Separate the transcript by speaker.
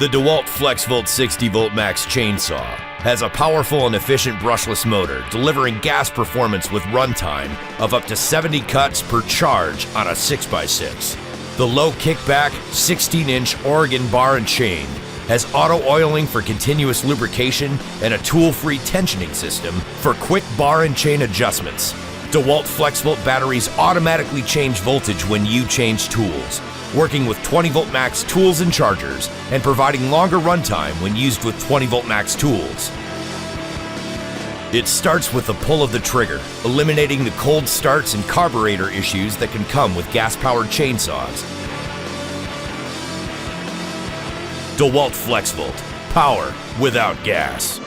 Speaker 1: The DEWALT FLEXVOLT 60V Max chainsaw has a powerful and efficient brushless motor delivering gas performance with runtime of up to 70 cuts per charge on a 6x6. The low kickback 16-inch Oregon bar and chain has auto oiling for continuous lubrication and a tool-free tensioning system for quick bar and chain adjustments. DEWALT FLEXVOLT batteries automatically change voltage when you change tools, working with 20V max tools and chargers, and providing longer runtime when used with 20V max tools. It starts with the pull of the trigger, eliminating the cold starts and carburetor issues that can come with gas-powered chainsaws. DEWALT FLEXVOLT, power without gas.